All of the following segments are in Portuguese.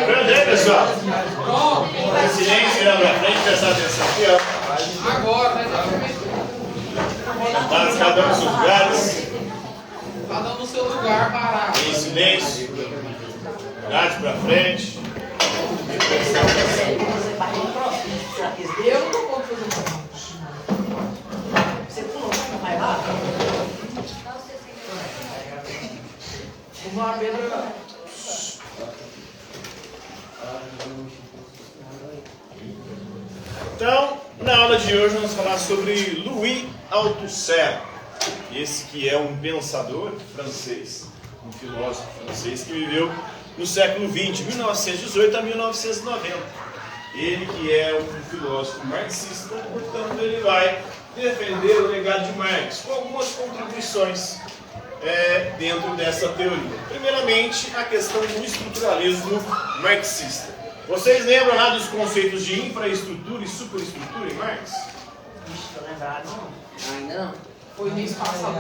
Grande aí, pessoal. Silêncio, olha pra frente, prestar atenção aqui, ó. Agora, Sentados cada um nos seus lugares. cada um no seu lugar, parado. Em silêncio. Olhar pra frente. Prestar atenção. Eu não tô confuso. Você pulou, não vai lá? Uma pedra. Então, na aula de hoje vamos falar sobre Louis Althusser, esse que é um pensador francês, um filósofo francês que viveu no século XX, 1918 a 1990. Ele que é um filósofo marxista, portanto ele vai defender o legado de Marx com algumas contribuições dentro dessa teoria. Primeiramente, a questão do estruturalismo marxista. Vocês lembram lá dos conceitos de infraestrutura e superestrutura em Marx? Ixi, tô lembrado, não. Ainda não. Foi mês passado.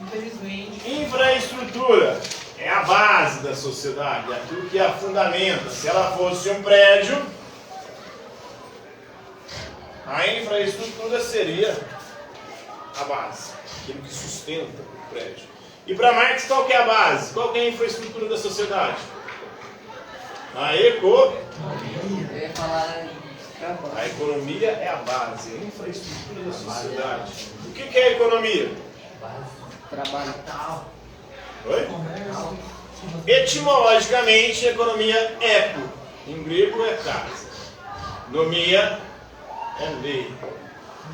Infelizmente. Infraestrutura é a base da sociedade, é aquilo que a fundamenta. Se ela fosse um prédio, a infraestrutura seria a base, aquilo que sustenta o prédio. E para Marx, qual que é a base? Qual que é a infraestrutura da sociedade? A economia. Eu ia falar A economia é a base, a infraestrutura da sociedade. O que é a economia? trabalho. Oi? Etimologicamente, economia eco, em grego é casa. Nomia é lei.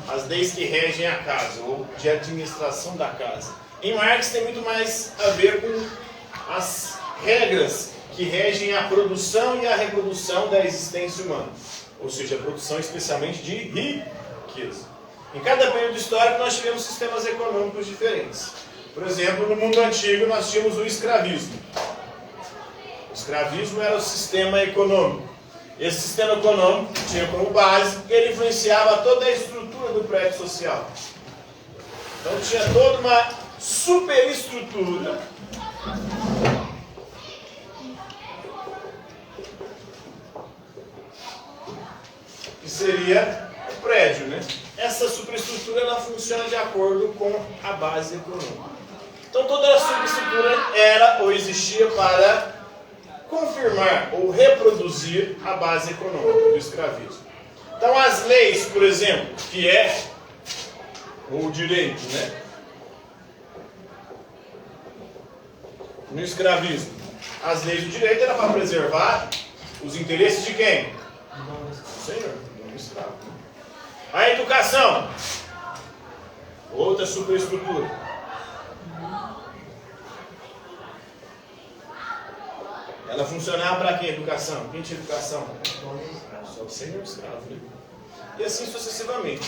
As leis que regem a casa, ou de administração da casa. Em Marx tem muito mais a ver com as regras que regem a produção e a reprodução da existência humana. Ou seja, a produção especialmente de riqueza. Em cada período histórico nós tivemos sistemas econômicos diferentes. Por exemplo, no mundo antigo nós tínhamos o escravismo. O escravismo era o sistema econômico. Esse sistema econômico tinha como base que ele influenciava toda a estrutura do prédio social. Então tinha toda uma superestrutura que seria o prédio, né? Essa superestrutura ela funciona de acordo com a base econômica. Então toda a superestrutura era ou existia para confirmar ou reproduzir a base econômica do escravismo. Então as leis, por exemplo, que é o direito, né? No escravismo, as leis do direito eram para preservar os interesses de quem? Do senhor, do escravo. A educação, outra superestrutura. Ela funcionava para quem? Educação. Quem tinha educação? Só o senhor escravo. Né? E assim sucessivamente.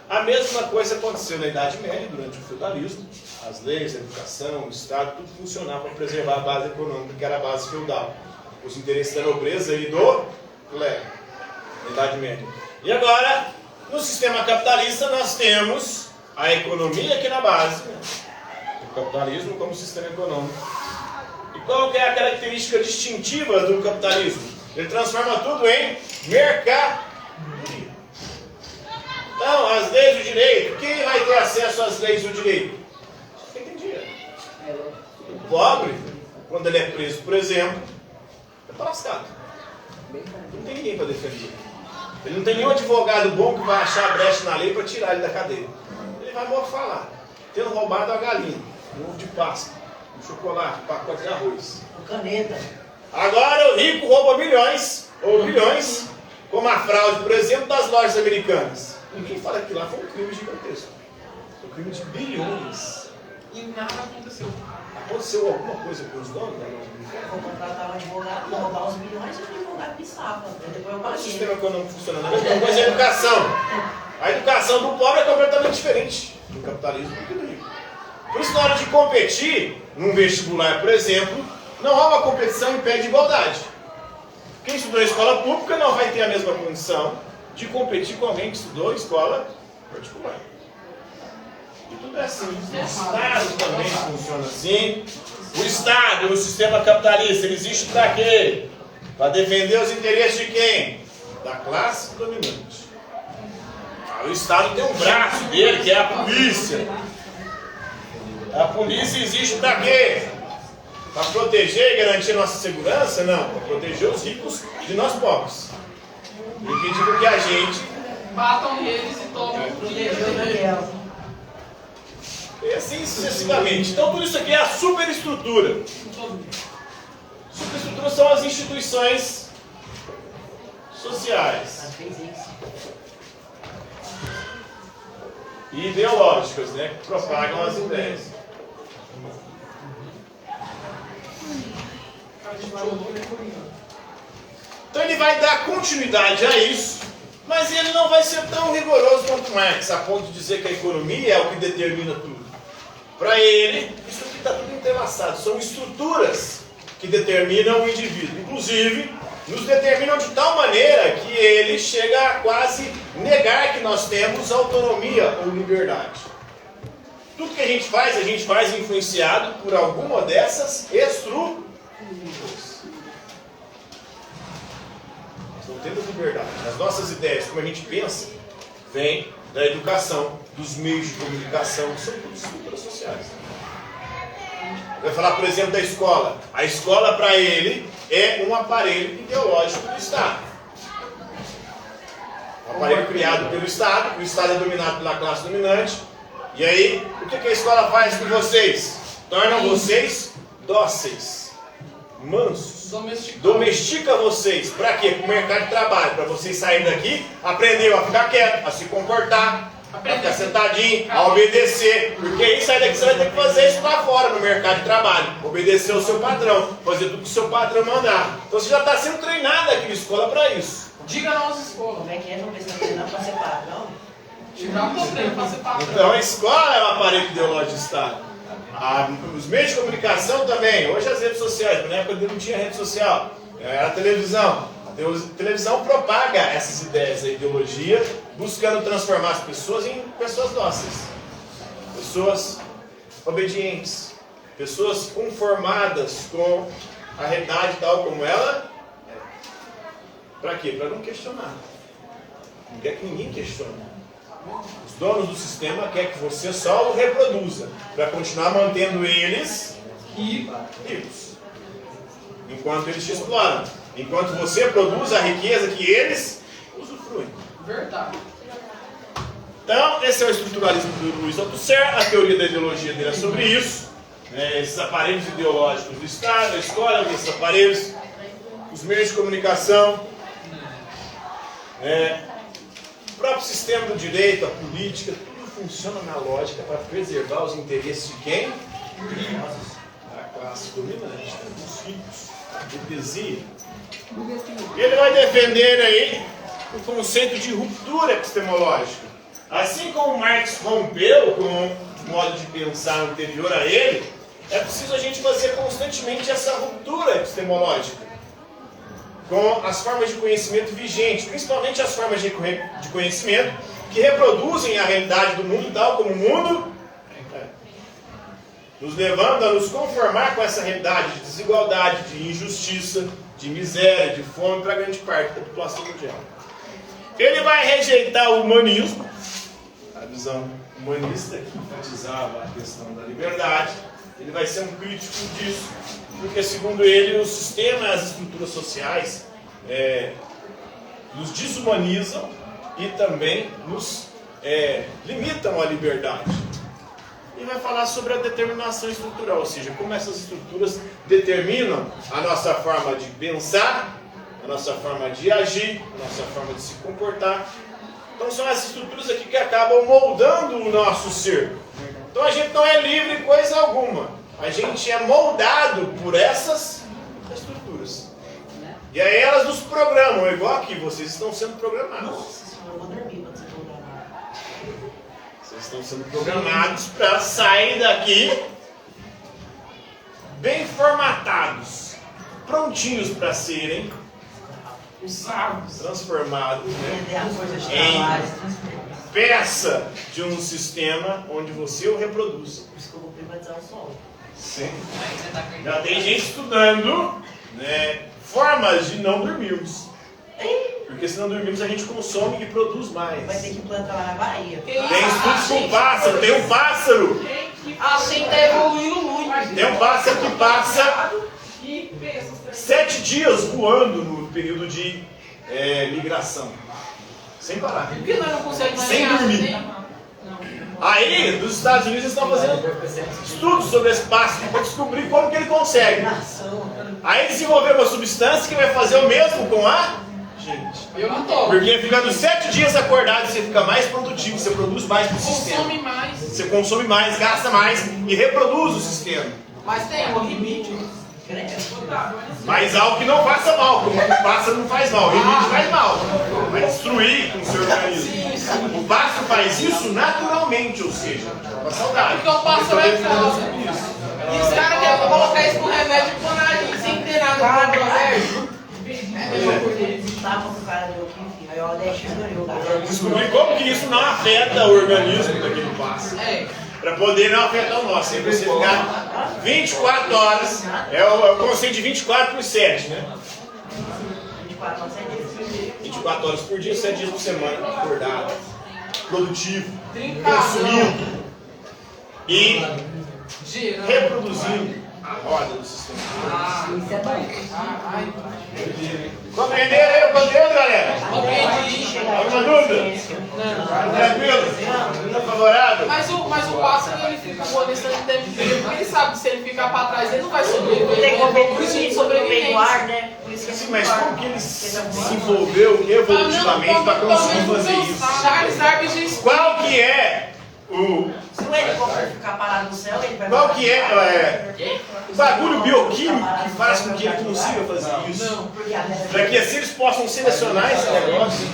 A mesma coisa aconteceu na Idade Média, durante o feudalismo. As leis, a educação, o Estado, tudo funcionava para preservar a base econômica, que era a base feudal. Os interesses da nobreza e do clero, na Idade Média. E agora, no sistema capitalista, nós temos a economia aqui na base, né? O capitalismo como sistema econômico. E qual que é a característica distintiva do capitalismo? Ele transforma tudo em mercadoria. Então, as leis do direito, quem vai ter acesso às leis do direito? Quem tem dinheiro. O pobre, quando ele é preso, por exemplo, é lascado. Não tem ninguém para defender. Ele não tem nenhum advogado bom que vai achar a brecha na lei para tirar ele da cadeia. Ele vai morfar lá, tendo roubado a galinha, um ovo de Páscoa, um chocolate, um pacote de arroz. Caneta. Agora o rico rouba milhões, ou bilhões, como a fraude, por exemplo, das lojas americanas. Ninguém fala que lá foi um crime gigantesco. Foi um crime de bilhões. E nada aconteceu. Aconteceu alguma coisa com os donos da loja americana? Vou contratar um advogado, vou roubar os milhões e o advogado me safa. Depois eu O paguei. sistema econômico funcionando. A mesma coisa é a educação. A educação do pobre é completamente diferente do capitalismo do que do rico. Por isso, na hora de competir, num vestibular, por exemplo, não há uma competição em pé de igualdade. Quem estudou em escola pública não vai ter a mesma condição de competir com alguém que estudou em escola particular. E tudo é assim. O Estado também funciona assim. O Estado, o sistema capitalista, ele existe para quê? Para defender os interesses de quem? Da classe dominante. O Estado tem um braço dele, que é a polícia. A polícia existe para quê? Para proteger e garantir nossa segurança? Não, para proteger os ricos de nós pobres. Impedindo que a gente Batam neles e tomam o dinheiro. E assim sucessivamente. Então tudo isso aqui é a superestrutura. Superestrutura são as instituições sociais e ideológicas, né, que propagam as ideias. Então ele vai dar continuidade a isso, mas ele não vai ser tão rigoroso quanto Marx, a ponto de dizer que a economia é o que determina tudo. Para ele, isso aqui está tudo entrelaçado, são estruturas que determinam o indivíduo. Inclusive, nos determinam de tal maneira que ele chega a quase negar que nós temos autonomia ou liberdade. Tudo que a gente faz influenciado por alguma dessas estruturas. Nós não temos liberdade. As nossas ideias, como a gente pensa, vêm da educação, dos meios de comunicação, que são tudo estruturas sociais. Vai falar, por exemplo, da escola. A escola, para ele, é um aparelho ideológico do Estado. Um aparelho criado pelo Estado, o Estado é dominado pela classe dominante. E aí, o que a escola faz com vocês? Torna vocês dóceis, mansos. Domestica vocês. Para quê? Para o mercado de trabalho. Para vocês saírem daqui, aprendeu a ficar quieto, a se comportar, a ficar sentadinho, a obedecer. Porque aí sai daqui, você vai ter que fazer isso lá fora no mercado de trabalho. Obedecer ao seu patrão, fazer tudo que o seu patrão mandar. Então você já está sendo treinado aqui na escola para isso. Diga na nossa escola. Como é que é? Não precisa treinar para ser patrão? Já não treino para ser patrão. Então a escola é um aparelho ideológico de Estado. Os meios de comunicação também. Hoje as redes sociais, mas na época não tinha rede social. Era a televisão. A televisão propaga essas ideias, a ideologia, buscando transformar as pessoas em pessoas dóceis. Pessoas obedientes. Pessoas conformadas com a realidade tal como ela é. Para quê? Para não questionar. Não quer que ninguém questione. Os donos do sistema querem que você só o reproduza, para continuar mantendo eles ricos. Enquanto eles te exploram. Enquanto você produz a riqueza que eles usufruem. Verdade. Então, esse é o estruturalismo do Luiz Althusser. A teoria da ideologia dele é sobre isso. Esses aparelhos ideológicos do Estado, a escola, esses aparelhos, os meios de comunicação. O próprio sistema do direito, a política, tudo funciona na lógica para preservar os interesses de quem? Da classe dominante, dos ricos, da burguesia. Ele vai defender aí o conceito de ruptura epistemológica. Assim como Marx rompeu com o modo de pensar anterior a ele, é preciso a gente fazer constantemente essa ruptura epistemológica com as formas de conhecimento vigentes, principalmente as formas de conhecimento que reproduzem a realidade do mundo tal como o mundo é, nos levando a nos conformar com essa realidade de desigualdade, de injustiça, de miséria, de fome para grande parte da população mundial. Ele vai rejeitar o humanismo, a visão humanista que enfatizava a questão da liberdade. Ele vai ser um crítico disso, porque segundo ele o sistema e as estruturas sociais nos desumanizam e também nos limitam a liberdade. E vai falar sobre a determinação estrutural, ou seja, como essas estruturas determinam a nossa forma de pensar, a nossa forma de agir, a nossa forma de se comportar. Então são essas estruturas aqui que acabam moldando o nosso ser. Então a gente não é livre coisa alguma. A gente é moldado por essas estruturas. E aí elas nos programam, igual aqui, vocês estão sendo programados. Nossa senhora, eu vou dormir quando você programar. Vocês estão sendo programados para sair daqui bem formatados, prontinhos para serem usados, transformados, Aprender a coisa de em trabalho, peça de um sistema onde você o reproduz. Por isso que eu vou privatizar o solo. Sim. Já tem gente estudando, né, formas de não dormirmos. Porque se não dormirmos a gente consome e produz mais. Vai ter que plantar lá na Bahia. Tem estudos com pássaro, tem um pássaro. Assim tá evoluindo muito. Tem um pássaro que passa 7 dias voando no período de migração. Sem parar. Por que nós não conseguimos mais Sem ganhar? dormir. Aí, dos Estados Unidos, eles estão fazendo estudos sobre esse pássaro para descobrir como que ele consegue. Aí desenvolveu uma substância que vai fazer o mesmo com a gente. Eu não tomo. Porque ficando 7 dias acordado, você fica mais produtivo, você produz mais para o sistema. Consome mais. Você consome mais, gasta mais e reproduz o sistema. Mas tem um limite. Mas algo que não faça mal, como o pássaro não faz mal, o limite faz mal. Vai destruir com o seu organismo. O pássaro faz isso naturalmente, ou seja, com a saudade. Porque o pássaro é falso. E os caras querem colocar isso com remédio com nariz, sem ter nada controverso. Tava com o cara deu aqui, enfim. Aí o Aldete ganhou. Descobrir como que isso não afeta o organismo daquele pássaro. Para poder não afetar o nosso. Aí você ficar 24 horas, é o conceito de 24 por 7, né? 24 horas, 7 dias. 24 horas por dia, 7 dias por semana, acordado, produtivo, Trincadão. consumindo e Girando. reproduzindo a roda do sistema. Isso é bom. Ai, Compreenderam aí o conteúdo, galera? compreendi. Alguma dúvida? Tranquilo? Tá favorável? Mas o pássaro, ele fica voando, ele deve ver, porque ele sabe que se ele ficar pra trás, ele não vai sobreviver. Tem que Ele comer é por isso de sobrevivência. no ar, né? Por isso que é Sim, no mas ar. como que ele se desenvolveu evolutivamente para conseguir fazer isso? Charles Darwin já explicou. Qual que é o... Se o helicóptero ficar parado no céu, ele vai... Qual que é o bagulho bioquímico que faz com que ele consiga fazer isso? Não. Para que assim eles possam selecionar esse negócio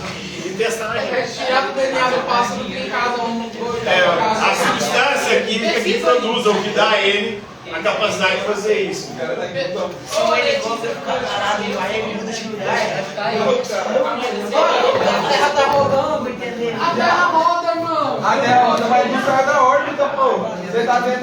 e testar na gente. Tirar do DNA do pássaro em cada um. A substância química que produz ou que dá a ele a capacidade de fazer isso. Se o helicóptero ficar parado no ar, ele muda de lugar. A terra tá rodando, Entendeu? a terra roda, irmão. A derrota vai buscar da órbita, pô. Você tá vendo?